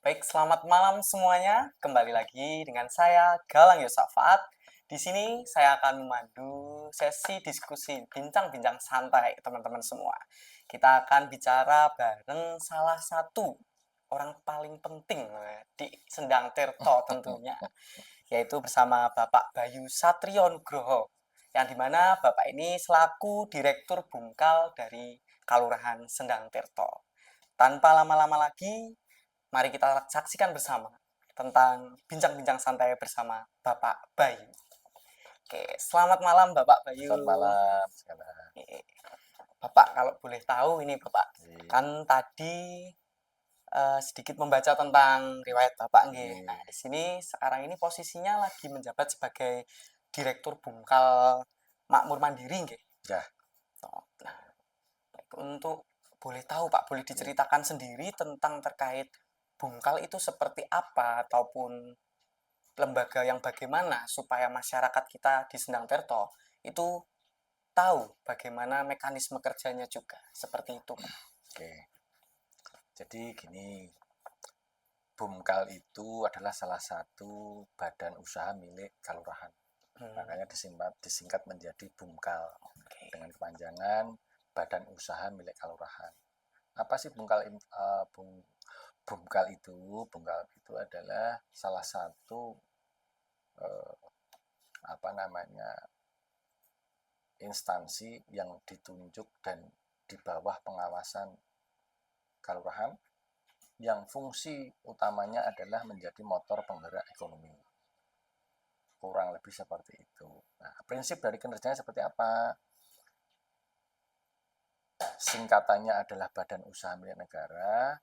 Baik, selamat malam semuanya. Kembali lagi dengan saya Galang Yosafat. Di sini saya akan memandu sesi diskusi bincang-bincang santai teman-teman semua. Kita akan bicara bareng salah satu orang paling penting di Sendang Tirto tentunya, yaitu bersama Bapak Bayu Satrio Nugroho, yang dimana Bapak ini selaku Direktur Bungkal dari Kalurahan Sendang Tirto. Tanpa lama-lama lagi, mari kita saksikan bersama tentang bincang-bincang santai bersama Bapak Bayu. Oke, selamat malam Bapak Bayu. Selamat malam sekarang. Bapak, kalau boleh tahu ini Bapak, Iya. kan tadi sedikit membaca tentang riwayat Bapak nggih. Nah, di sini sekarang ini posisinya lagi menjabat sebagai Direktur Bungkal Makmur Mandiri nggih. Ya, Nah, untuk boleh tahu Pak, boleh diceritakan sendiri tentang terkait Bungkal itu seperti apa ataupun lembaga yang bagaimana supaya masyarakat kita di Sendang Terto itu tahu bagaimana mekanisme kerjanya juga seperti itu Pak. oke. Jadi gini, Bumkal itu adalah salah satu badan usaha milik Kalurahan. Makanya disingkat menjadi Bumkal Oke. dengan kepanjangan Badan Usaha milik Kalurahan. Apa sih Bumkal itu? Bumkal itu adalah salah satu eh, apa namanya instansi yang ditunjuk dan di bawah pengawasan Kalurahan yang fungsi utamanya adalah menjadi motor penggerak ekonomi. Kurang lebih seperti itu. Nah, prinsip dari kinerjanya seperti apa? Singkatannya adalah Badan Usaha Milik Negara.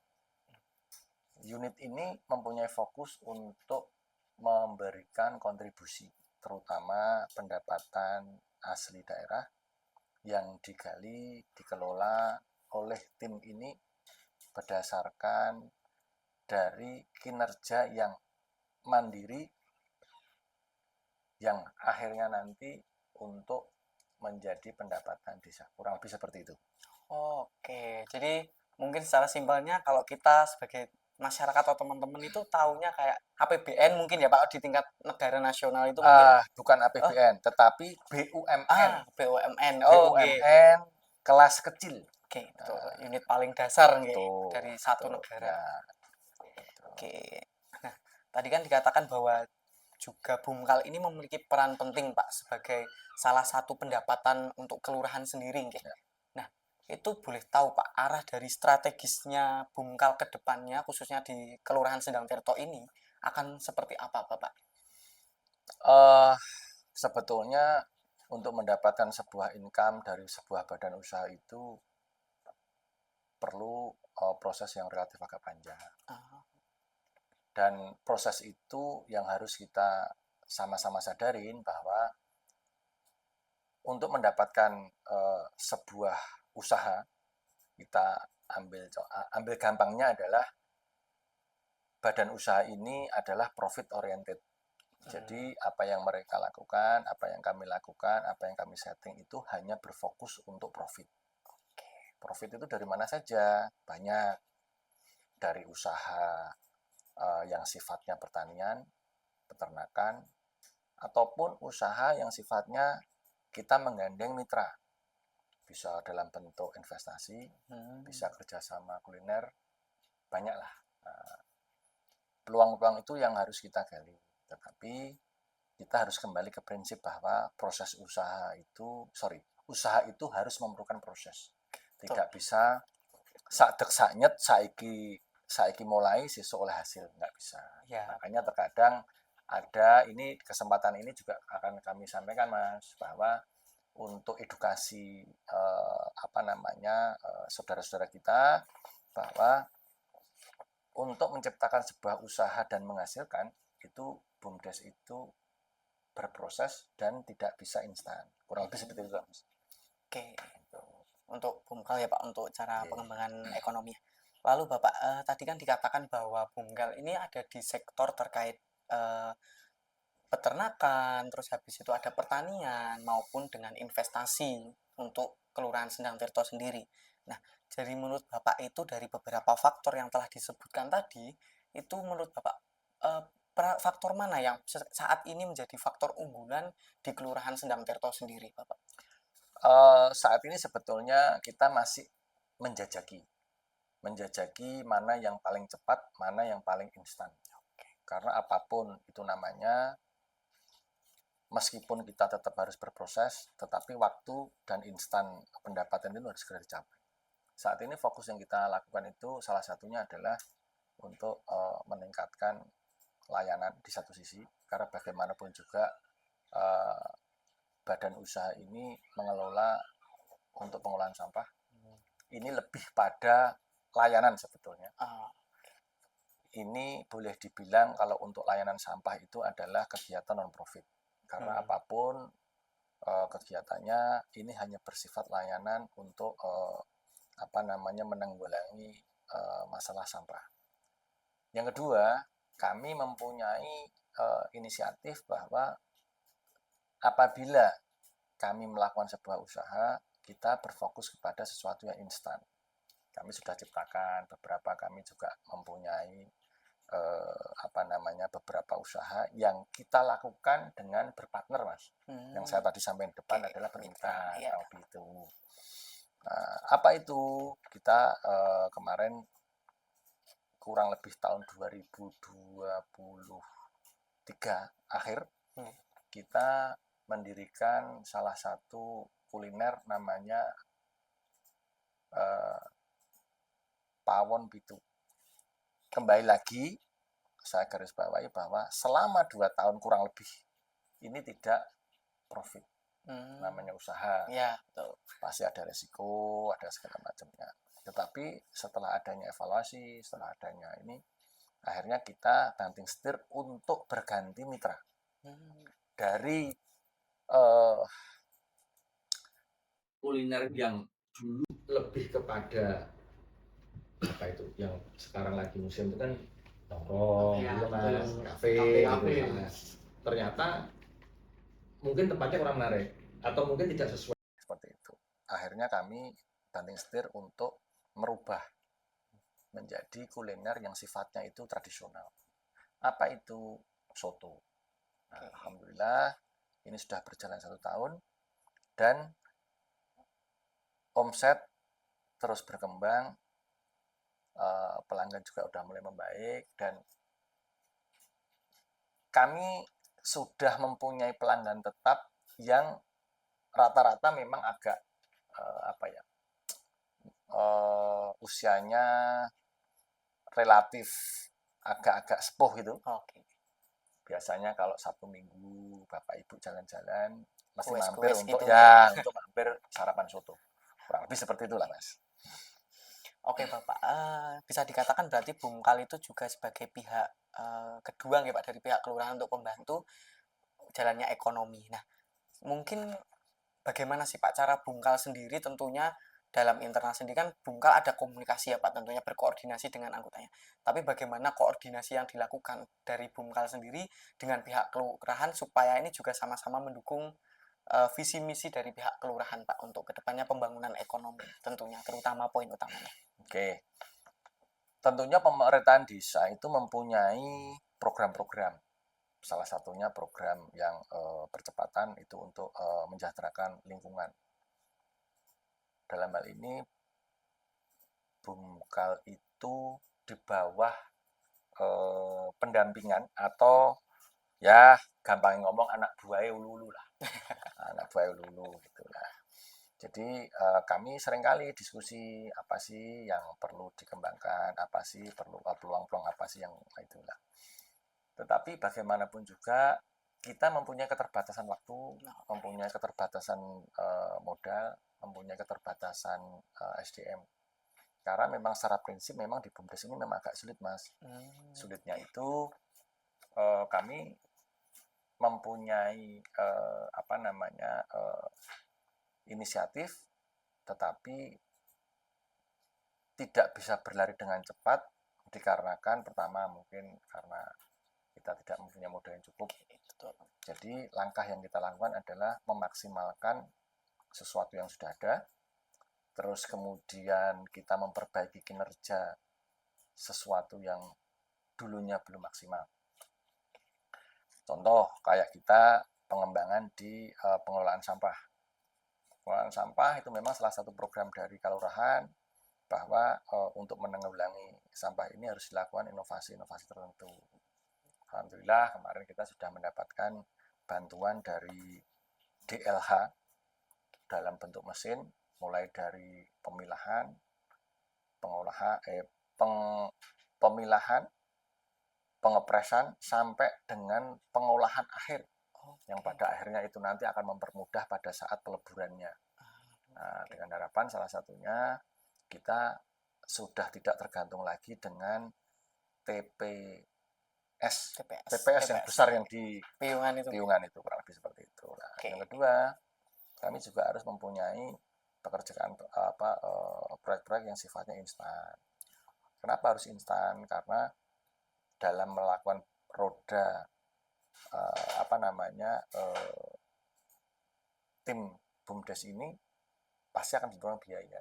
Unit ini mempunyai fokus untuk memberikan kontribusi, terutama pendapatan asli daerah yang digali, dikelola oleh tim ini berdasarkan dari kinerja yang mandiri yang akhirnya nanti untuk menjadi pendapatan desa. Kurang lebih seperti itu. Oke, jadi mungkin secara simpelnya kalau kita sebagai masyarakat atau teman-teman itu taunya kayak APBN mungkin ya Pak di tingkat negara nasional itu mungkin Bukan oh APBN, tetapi BUMN. BUMN. Oh, oke. BUMN kelas kecil. Oke, itu unit paling dasar nggih Betul, dari satu betul. negara. Ya, betul. Oke. Nah, tadi kan dikatakan bahwa juga Bumkal ini memiliki peran penting, Pak, sebagai salah satu pendapatan untuk kelurahan sendiri, nggih. Ya. Nah, itu boleh tahu, Pak, arah dari strategisnya Bumkal ke depannya, khususnya di Kelurahan Sendang Tirto ini, akan seperti apa, Bapak? Eh, Sebetulnya untuk mendapatkan sebuah income dari sebuah badan usaha itu perlu proses yang relatif agak panjang. Ah, Dan proses itu yang harus kita sama-sama sadarin bahwa untuk mendapatkan sebuah usaha, kita ambil gampangnya adalah badan usaha ini adalah profit oriented. Jadi apa yang mereka lakukan, apa yang kami lakukan, apa yang kami setting itu hanya berfokus untuk profit. Profit itu dari mana saja? Banyak. Dari usaha yang sifatnya pertanian, peternakan, ataupun usaha yang sifatnya kita menggandeng mitra. Bisa dalam bentuk investasi, bisa kerjasama kuliner, banyaklah. Peluang-peluang itu yang harus kita gali. Tetapi kita harus kembali ke prinsip bahwa usaha itu harus memerlukan proses. betul. Tidak bisa sak dek sak nyet saiki saiki mulai sesuk oleh hasil, nggak bisa. Ya, Makanya terkadang ada ini kesempatan ini juga akan kami sampaikan Mas bahwa untuk edukasi apa namanya saudara-saudara kita bahwa untuk menciptakan sebuah usaha dan menghasilkan itu BUMDes itu berproses dan tidak bisa instan. Kurang lebih seperti itu, Mas. oke. Untuk Bumkal ya Pak, untuk cara Oke. pengembangan ekonomi. Lalu Bapak, tadi kan dikatakan bahwa Bumkal ini ada di sektor terkait eh, peternakan, terus habis itu ada pertanian maupun dengan investasi untuk Kelurahan Sendang Tirto sendiri. Nah, jadi menurut Bapak itu dari beberapa faktor yang telah disebutkan tadi, Itu menurut Bapak, faktor mana yang saat ini menjadi faktor unggulan di Kelurahan Sendang Tirto sendiri, Bapak? Saat ini sebetulnya kita masih menjajaki. Menjajaki mana yang paling cepat, mana yang paling instan. Karena apapun itu namanya, meskipun kita tetap harus berproses, tetapi waktu dan instan pendapatan itu harus segera dicapai. Saat ini fokus yang kita lakukan itu salah satunya adalah untuk meningkatkan layanan di satu sisi, karena bagaimanapun juga badan usaha ini mengelola untuk pengolahan sampah. Ini lebih pada layanan sebetulnya. Ah, Ini boleh dibilang kalau untuk layanan sampah itu adalah kegiatan non-profit. Karena apapun kegiatannya ini hanya bersifat layanan untuk menanggulangi masalah sampah. Yang kedua, kami mempunyai inisiatif bahwa apabila kami melakukan sebuah usaha, kita berfokus kepada sesuatu yang instan. Kami sudah ciptakan beberapa, kami juga mempunyai beberapa usaha yang kita lakukan dengan berpartner, Mas. Yang saya tadi sampaikan depan adalah bermitra, ya. gitu. Nah, apa itu? Kita kemarin kurang lebih tahun 2023 akhir kita mendirikan salah satu kuliner namanya Pawon Pitu. Kembali lagi saya garis bawahi bahwa selama 2 tahun kurang lebih ini tidak profit. Namanya usaha. Ya, betul. Pasti ada resiko, ada segala macamnya. Tetapi setelah adanya evaluasi, setelah adanya ini, akhirnya kita banting setir untuk berganti mitra. Dari kuliner yang dulu lebih kepada apa itu yang sekarang lagi musim itu kan nongkrong gitu Mas, kafe gitu. Nah, ternyata mungkin tempatnya kurang menarik atau mungkin tidak sesuai seperti itu. Akhirnya kami banting setir untuk merubah menjadi kuliner yang sifatnya itu tradisional. Apa itu? Soto. Nah, alhamdulillah ini sudah berjalan 1 tahun dan omset terus berkembang, pelanggan juga udah mulai membaik dan kami sudah mempunyai pelanggan tetap yang rata-rata memang agak usianya relatif agak-agak sepuh gitu. Biasanya kalau Sabtu Minggu Bapak Ibu jalan-jalan masih mampir untuk gitu. untuk mampir sarapan soto. Kurang lebih seperti itulah, Mas. Oke Bapak, bisa dikatakan berarti Bumkal itu juga sebagai pihak kedua ya Pak dari pihak kelurahan untuk membantu jalannya ekonomi. Nah, mungkin bagaimana sih Pak cara Bumkal sendiri tentunya dalam internal sendiri kan Bumkal ada komunikasi ya Pak tentunya berkoordinasi dengan anggotanya. Tapi bagaimana koordinasi yang dilakukan dari Bumkal sendiri dengan pihak kelurahan supaya ini juga sama-sama mendukung visi misi dari pihak kelurahan Pak untuk kedepannya pembangunan ekonomi tentunya terutama poin utamanya. Oke. Tentunya pemerintahan desa itu mempunyai program-program. Salah satunya program yang percepatan itu untuk mensejahterakan lingkungan. Dalam hal ini Bumkal itu di bawah pendampingan atau ya gampang ngomong anak buahnya Ululu lah. Anak buahnya Ululu gitu lah. Jadi kami seringkali diskusi apa sih yang perlu dikembangkan, apa sih perlu peluang-peluang apa sih yang itulah. Tetapi bagaimanapun juga kita mempunyai keterbatasan waktu, mempunyai keterbatasan modal, mempunyai keterbatasan SDM. Karena memang secara prinsip memang di BUMDes ini memang agak sulit, Mas. Sulitnya itu kami mempunyai inisiatif, tetapi tidak bisa berlari dengan cepat dikarenakan pertama mungkin karena kita tidak mempunyai modal yang cukup. Jadi langkah yang kita lakukan adalah memaksimalkan sesuatu yang sudah ada, terus kemudian kita memperbaiki kinerja sesuatu yang dulunya belum maksimal. Contoh kayak kita pengembangan di pengelolaan sampah. Pengelolaan sampah itu memang salah satu program dari Kalurahan bahwa untuk menanggulangi sampah ini harus dilakukan inovasi-inovasi tertentu. Alhamdulillah kemarin kita sudah mendapatkan bantuan dari DLH dalam bentuk mesin, mulai dari pemilahan, pemilahan, pengepresan sampai dengan pengolahan akhir yang pada akhirnya itu nanti akan mempermudah pada saat peleburannya. Nah, dengan harapan salah satunya kita sudah tidak tergantung lagi dengan TPS yang besar yang di Piungan itu kurang lebih seperti itu. Nah, yang kedua, kami juga harus mempunyai pekerjaan proyek-proyek yang sifatnya instan. Kenapa harus instan? Karena dalam melakukan roda tim BUMDes ini pasti akan didorong biaya.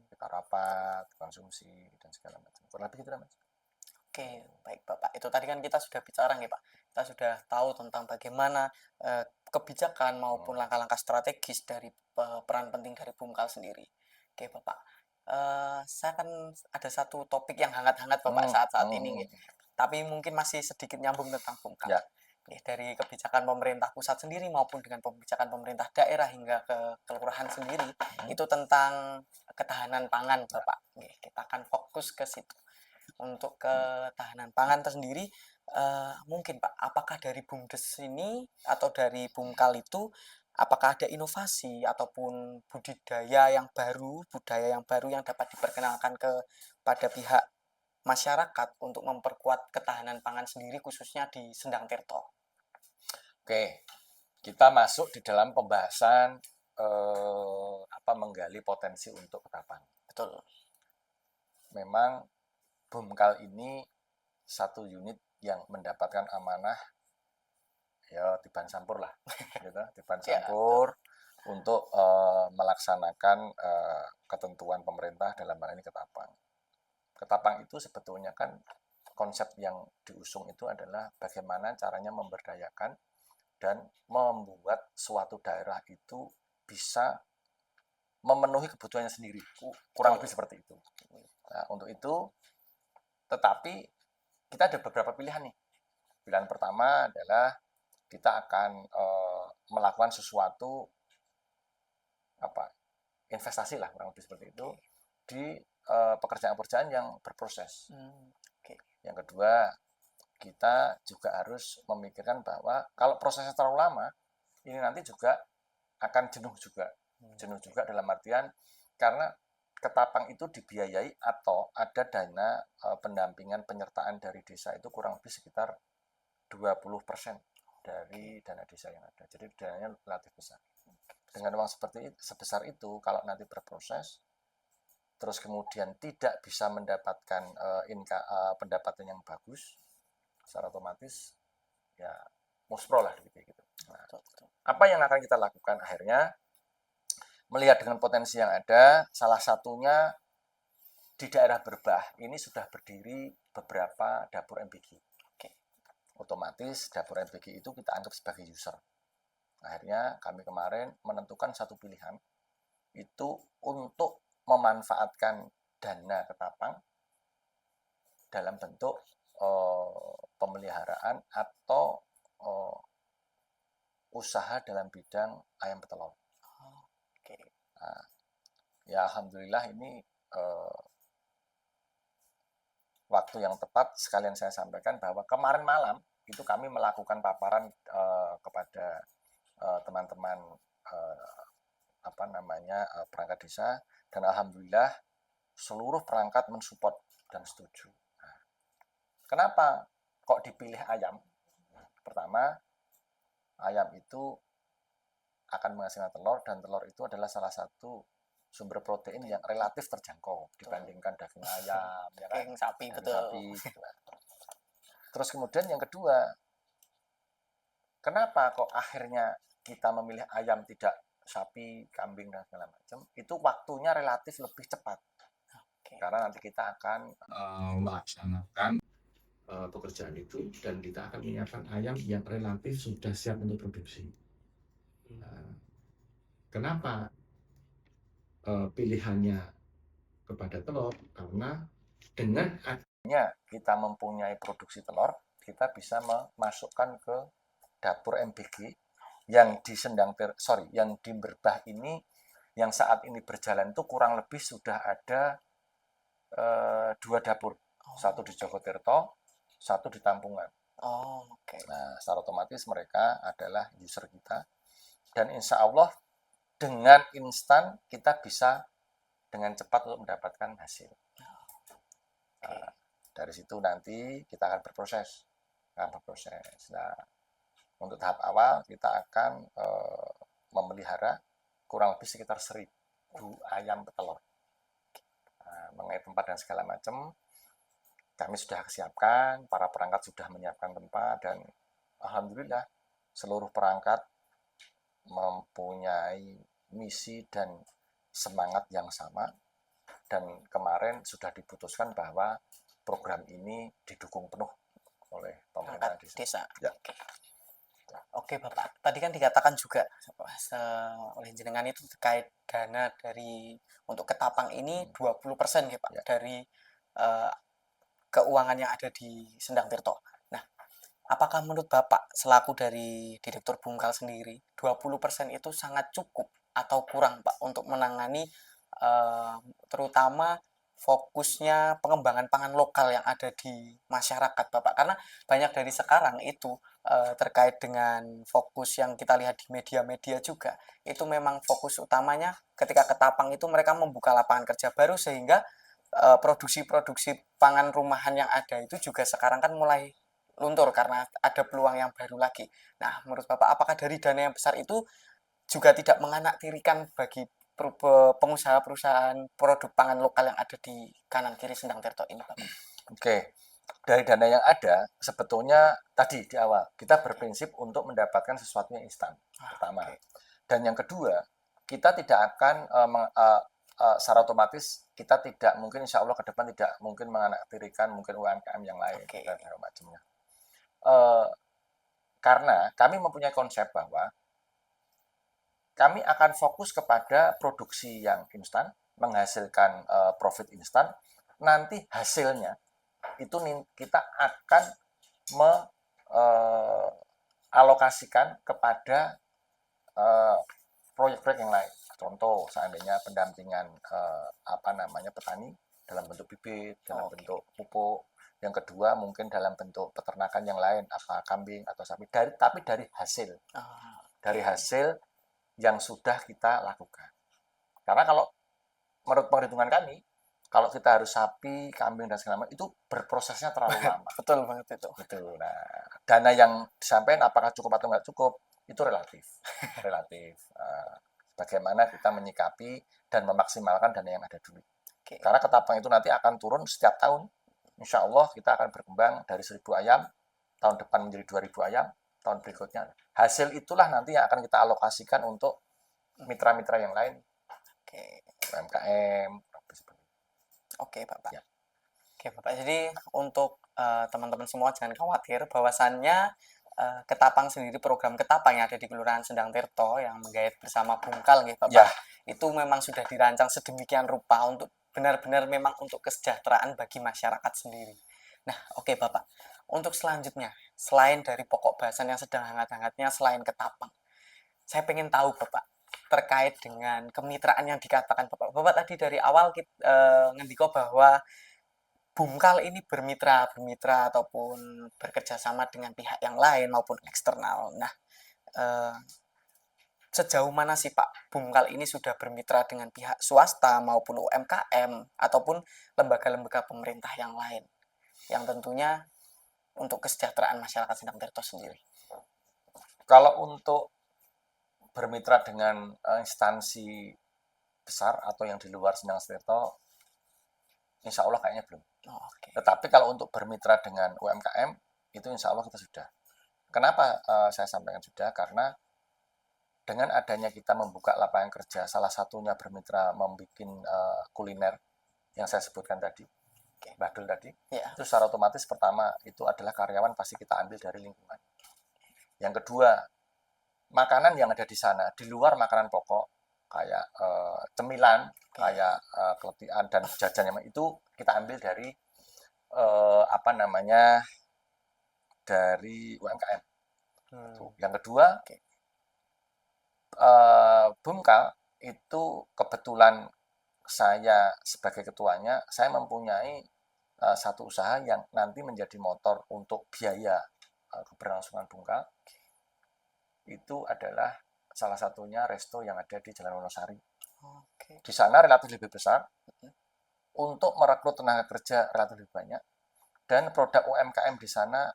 Kita rapat, konsumsi dan segala macam. Kurang lebih gitu, Mas. Oke, baik Bapak. Itu tadi kan kita sudah bicara nih Pak. Kita sudah tahu tentang bagaimana kebijakan maupun langkah-langkah strategis dari peran penting dari Bumkal sendiri. Oke Bapak, saya kan ada satu topik yang hangat-hangat Bapak saat-saat ini. Tapi mungkin masih sedikit nyambung tentang Bumkal. Ya. Dari kebijakan pemerintah pusat sendiri maupun dengan kebijakan pemerintah daerah hingga ke kelurahan sendiri, itu tentang ketahanan pangan Bapak. Kita akan fokus ke situ. Untuk ketahanan pangan tersendiri, mungkin Pak, apakah dari BUMDes ini atau dari Bumkal itu, apakah ada inovasi ataupun budaya yang baru yang dapat diperkenalkan kepada pihak masyarakat untuk memperkuat ketahanan pangan sendiri khususnya di Sendang Tirto? Oke, kita masuk di dalam pembahasan menggali potensi untuk Ketapang. Betul. Memang Bumkal ini satu unit yang mendapatkan amanah ya tiban sampur lah, gitu, tiban sampur untuk melaksanakan ketentuan pemerintah dalam hal ini Ketapang. Ketapang itu sebetulnya kan konsep yang diusung itu adalah bagaimana caranya memberdayakan dan membuat suatu daerah itu bisa memenuhi kebutuhannya sendiri, kurang lebih seperti itu. Nah, untuk itu tetapi kita ada beberapa pilihan nih. Pilihan pertama adalah kita akan melakukan sesuatu investasi lah kurang lebih seperti itu di pekerjaan-pekerjaan yang berproses. Yang kedua, kita juga harus memikirkan bahwa kalau prosesnya terlalu lama, ini nanti juga akan jenuh juga. Jenuh juga dalam artian karena Ketapang itu dibiayai atau ada dana pendampingan penyertaan dari desa itu kurang lebih sekitar 20% dari dana desa yang ada. Jadi dananya relatif besar. Dengan uang sebesar itu, kalau nanti berproses, terus kemudian tidak bisa mendapatkan pendapatan yang bagus, secara otomatis ya muspro lah gitu. Nah, apa yang akan kita lakukan akhirnya? Melihat dengan potensi yang ada, salah satunya di daerah Berbah ini sudah berdiri beberapa dapur MBG. Otomatis dapur MBG itu kita anggap sebagai user. Akhirnya kami kemarin menentukan satu pilihan, itu untuk memanfaatkan dana Ketapang dalam bentuk pemeliharaan atau usaha dalam bidang ayam petelur. Nah, ya alhamdulillah ini waktu yang tepat sekalian saya sampaikan bahwa kemarin malam itu kami melakukan paparan kepada teman-teman perangkat desa dan alhamdulillah seluruh perangkat mensupport dan setuju. Nah, kenapa kok dipilih ayam? Pertama, ayam itu akan menghasilkan telur dan telur itu adalah salah satu sumber protein yang relatif terjangkau dibandingkan daging ayam, daging sapi, betul. Sapi, gitu. Terus kemudian yang kedua, kenapa kok akhirnya kita memilih ayam tidak sapi, kambing dan segala macam? Itu waktunya relatif lebih cepat. Karena nanti kita akan melaksanakan pekerjaan itu, dan kita akan menyiapkan ayam yang relatif sudah siap untuk produksi. Kenapa pilihannya kepada telur? Karena dengan kita mempunyai produksi telur, kita bisa memasukkan ke dapur MBG yang yang di Merbah ini, yang saat ini berjalan itu kurang lebih sudah ada 2 dapur, satu di Jogotirto, satu di Tampungan. Nah, secara otomatis mereka adalah user kita, dan insya Allah dengan instan kita bisa dengan cepat untuk mendapatkan hasil. Nah, dari situ nanti kita akan berproses. Nah, untuk tahap awal kita akan memelihara kurang lebih sekitar 1.000 ayam petelur. Nah, mengenai tempat dan segala macam, kami sudah siapkan, para perangkat sudah menyiapkan tempat, dan alhamdulillah seluruh perangkat mempunyai misi dan semangat yang sama. Dan kemarin sudah diputuskan bahwa program ini didukung penuh oleh pemerintah desa. Ya. Oke Bapak, tadi kan dikatakan juga oleh jenengan itu terkait dana untuk ketapang ini 20% ya Pak, dari keuangan yang ada di Sendang Tirto. Nah, apakah menurut Bapak selaku dari Direktur Bungkal sendiri, 20% itu sangat cukup atau kurang Pak untuk menangani terutama fokusnya pengembangan pangan lokal yang ada di masyarakat Bapak? Karena banyak dari sekarang itu terkait dengan fokus yang kita lihat di media-media juga, itu memang fokus utamanya ketika ketapang itu mereka membuka lapangan kerja baru, sehingga produksi-produksi pangan rumahan yang ada itu juga sekarang kan mulai luntur karena ada peluang yang baru lagi. Nah, menurut Bapak, apakah dari dana yang besar itu juga tidak menganaktirikan bagi pengusaha-perusahaan produk pangan lokal yang ada di kanan kiri Sendang Tirto ini, Bapak? Oke, dari dana yang ada, sebetulnya tadi di awal, kita berprinsip untuk mendapatkan sesuatu yang instan, pertama. Dan yang kedua, kita tidak akan, secara otomatis, kita tidak mungkin insya Allah ke depan tidak mungkin menganaktirikan mungkin UMKM yang lain, dan segala macamnya. Karena kami mempunyai konsep bahwa kami akan fokus kepada produksi yang instan, menghasilkan profit instan, nanti hasilnya itu kita akan alokasikan kepada proyek-proyek yang lain. Contoh, seandainya pendampingan petani dalam bentuk bibit, dalam bentuk pupuk. Yang kedua mungkin dalam bentuk peternakan yang lain, apa kambing atau sapi, tapi dari hasil. Dari hasil yang sudah kita lakukan. Karena kalau menurut perhitungan kami, kalau kita harus sapi, kambing, dan segala macam, itu berprosesnya terlalu lama. Betul banget itu. Betul. Nah, dana yang disampaikan apakah cukup atau nggak cukup, itu relatif. Bagaimana kita menyikapi dan memaksimalkan dana yang ada dulu. Karena ketapang itu nanti akan turun setiap tahun. Insya Allah kita akan berkembang dari 1.000 ayam, tahun depan menjadi 2.000 ayam, tahun berikutnya. Hasil itulah nanti yang akan kita alokasikan untuk mitra-mitra yang lain. UMKM. Oke, Bapak. Ya. Oke, Bapak. Jadi untuk teman-teman semua jangan khawatir, bahwasannya Ketapang sendiri, program Ketapang yang ada di Kelurahan Sendang Tirto yang menggait bersama Bungkal nih Bapak, itu memang sudah dirancang sedemikian rupa untuk benar-benar memang untuk kesejahteraan bagi masyarakat sendiri. Nah, oke Bapak, untuk selanjutnya, selain dari pokok bahasan yang sedang hangat-hangatnya, selain Ketapang, saya pengen tahu Bapak, terkait dengan kemitraan yang dikatakan Bapak. Bapak tadi dari awal ngendiko bahwa Bungkal ini bermitra ataupun bekerja sama dengan pihak yang lain maupun eksternal. Nah, sejauh mana sih Pak Bungkal ini sudah bermitra dengan pihak swasta maupun UMKM ataupun lembaga-lembaga pemerintah yang lain, yang tentunya untuk kesejahteraan masyarakat Sendang Tirto sendiri? Kalau untuk bermitra dengan instansi besar atau yang di luar Sendang Tirto, insya Allah kayaknya belum. Tetapi kalau untuk bermitra dengan UMKM, itu insya Allah kita sudah. Kenapa saya sampaikan sudah? Karena dengan adanya kita membuka lapangan kerja, salah satunya bermitra membuat kuliner yang saya sebutkan tadi. Badul tadi, Ya. itu secara otomatis pertama itu adalah karyawan pasti kita ambil dari lingkungan. Yang kedua, makanan yang ada di sana, di luar makanan pokok, kayak cemilan, kayak keletian dan jajan yang itu kita ambil dari dari UMKM. Yang kedua, Bumka itu kebetulan saya sebagai ketuanya, saya mempunyai satu usaha yang nanti menjadi motor untuk biaya keberlangsungan Bumka. Itu adalah salah satunya resto yang ada di Jalan Wonosari. Di sana relatif lebih besar, untuk merekrut tenaga kerja relatif lebih banyak, dan produk UMKM di sana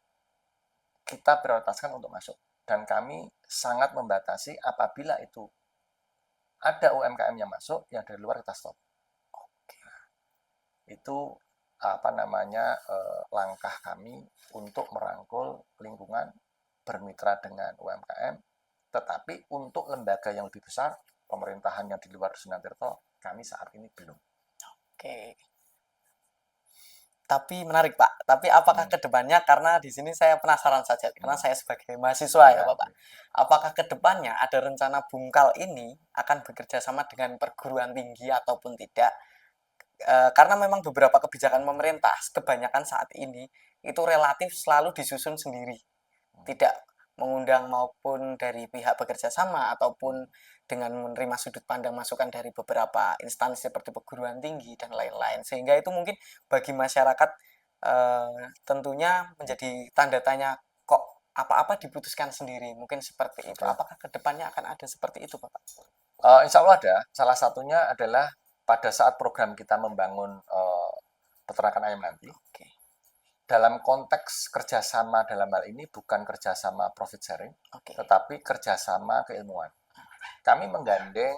kita prioritaskan untuk masuk. Dan kami sangat membatasi apabila itu ada UMKM yang masuk, yang dari luar kita stop. Itu langkah kami untuk merangkul lingkungan, bermitra dengan UMKM, tetapi untuk lembaga yang lebih besar, pemerintahan yang di luar Sendang Tirto, kami saat ini belum. Oke. Tapi menarik Pak. Tapi apakah kedepannya, karena di sini saya penasaran saja, karena saya sebagai mahasiswa ya Bapak. Apakah kedepannya ada rencana Bumkal ini akan bekerja sama dengan perguruan tinggi ataupun tidak? Karena memang beberapa kebijakan pemerintah kebanyakan saat ini itu relatif selalu disusun sendiri, tidak mengundang maupun dari pihak bekerja sama ataupun dengan menerima sudut pandang masukan dari beberapa instansi seperti perguruan tinggi dan lain-lain, sehingga itu mungkin bagi masyarakat tentunya menjadi tanda tanya, kok apa-apa diputuskan sendiri, mungkin seperti itu. Apakah kedepannya akan ada seperti itu Bapak? Insya Allah ada. Salah satunya adalah pada saat program kita membangun peternakan ayam nanti, dalam konteks kerjasama dalam hal ini bukan kerjasama profit sharing, tetapi kerjasama keilmuan. Kami menggandeng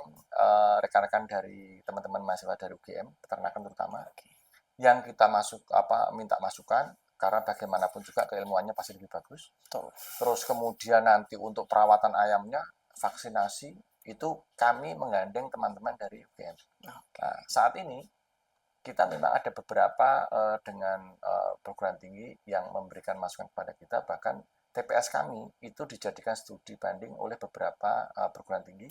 rekan-rekan dari teman-teman mahasiswa dari UGM, peternakan terutama, yang kita minta masukan, karena bagaimanapun juga keilmuannya pasti lebih bagus. Terus kemudian nanti untuk perawatan ayamnya, vaksinasi, itu kami menggandeng teman-teman dari UGM. Nah, saat ini kita memang ada beberapa dengan perguruan tinggi yang memberikan masukan kepada kita, bahkan TPS kami itu dijadikan studi banding oleh beberapa perguruan tinggi,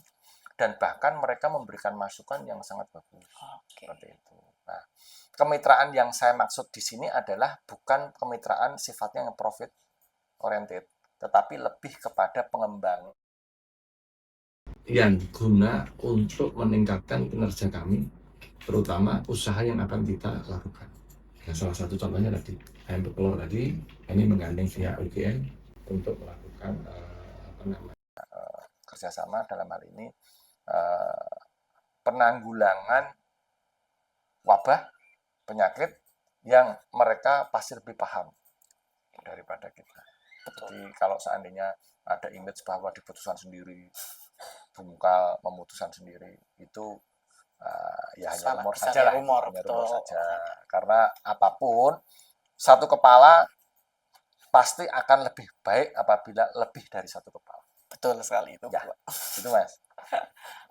dan bahkan mereka memberikan masukan yang sangat bagus. Seperti itu. Nah, kemitraan yang saya maksud di sini adalah bukan kemitraan sifatnya yang profit oriented, tetapi lebih kepada pengembangan yang guna untuk meningkatkan kinerja kami, terutama usaha yang akan kita lakukan. Ya, salah satu contohnya tadi, ayam bertelur tadi, ini menggandeng pihak UGM untuk melakukan kerjasama dalam hal ini penanggulangan wabah penyakit yang mereka pasti lebih paham daripada kita. Jadi kalau seandainya ada image bahwa diputuskan sendiri, Bumkal memutuskan sendiri, itu ya hanya rumor saja lah. Hanya rumor saja. Karena apapun, satu kepala pasti akan lebih baik apabila lebih dari satu kepala. Betul sekali itu. Ya, itu Mas.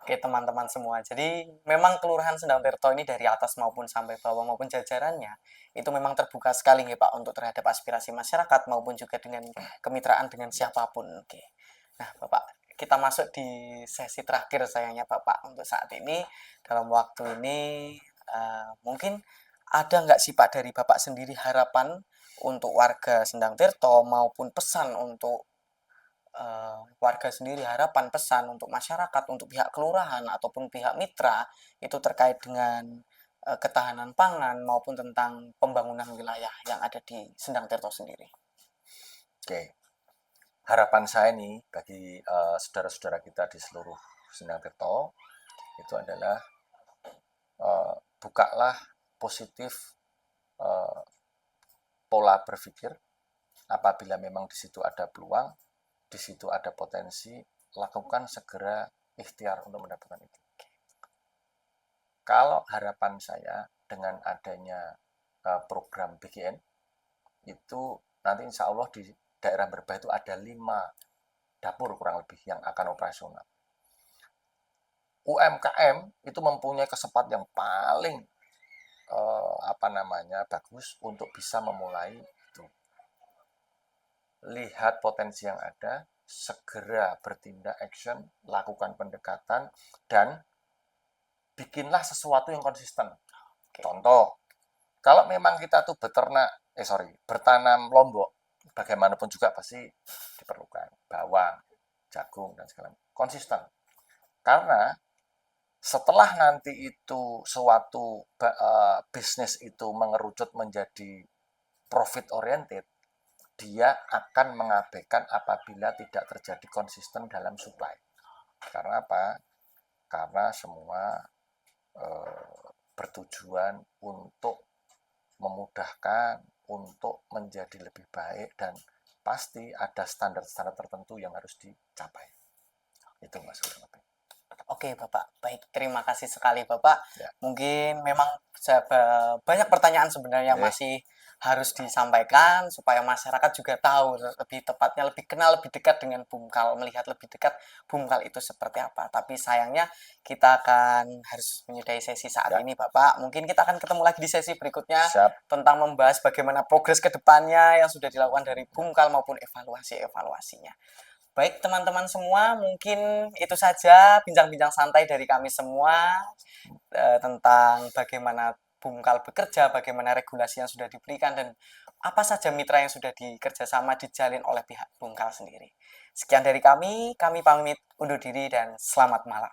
Oke teman-teman semua, jadi memang Kelurahan Sendang Tirto ini dari atas maupun sampai bawah maupun jajarannya itu memang terbuka sekali nih Pak untuk terhadap aspirasi masyarakat maupun juga dengan kemitraan dengan siapapun. Oke. Nah Bapak, kita masuk di sesi terakhir sayangnya Bapak untuk saat ini. Dalam waktu ini mungkin ada nggak sih Pak dari Bapak sendiri harapan untuk warga Sendang Tirto maupun pesan untuk warga sendiri, harapan pesan untuk masyarakat, untuk pihak kelurahan ataupun pihak mitra itu terkait dengan ketahanan pangan maupun tentang pembangunan wilayah yang ada di Sendang Tirto sendiri. Oke, harapan saya nih bagi saudara-saudara kita di seluruh Sendang Tirto itu adalah bukalah positif pola berpikir. Apabila memang di situ ada peluang, di situ ada potensi, lakukan segera ikhtiar untuk mendapatkan itu. Kalau harapan saya dengan adanya program BGN, itu nanti insya Allah di daerah Berbah itu ada 5 dapur kurang lebih yang akan operasional. UMKM itu mempunyai kesempatan yang paling bagus untuk bisa memulai itu. Lihat potensi yang ada, segera bertindak action, lakukan pendekatan, dan bikinlah sesuatu yang konsisten. Contoh, kalau memang kita tuh bertanam lombok, bagaimanapun juga pasti diperlukan bawang, jagung, dan segala macam. Konsisten. Karena setelah nanti itu suatu bisnis itu mengerucut menjadi profit oriented, dia akan mengabaikan apabila tidak terjadi konsisten dalam supply. Karena apa? Karena semua bertujuan untuk memudahkan, untuk menjadi lebih baik, dan pasti ada standar-standar tertentu yang harus dicapai. Itu Mas kurang lebih. Oke Bapak, baik, terima kasih sekali Bapak. Ya. Mungkin memang banyak pertanyaan sebenarnya Oke. masih harus disampaikan supaya masyarakat juga tahu lebih tepatnya, lebih kenal, lebih dekat dengan Bumkal, melihat lebih dekat Bumkal itu seperti apa. Tapi sayangnya kita akan harus menyudahi sesi saat Ya. ini Bapak. Mungkin kita akan ketemu lagi di sesi berikutnya Siap. tentang membahas bagaimana progres ke depannya yang sudah dilakukan dari Bumkal maupun evaluasinya. Baik teman-teman semua, mungkin itu saja bincang-bincang santai dari kami semua tentang bagaimana Bumkal bekerja, bagaimana regulasi yang sudah diberikan, dan apa saja mitra yang sudah dikerjasama dijalin oleh pihak Bumkal sendiri. Sekian dari kami pamit undur diri dan selamat malam.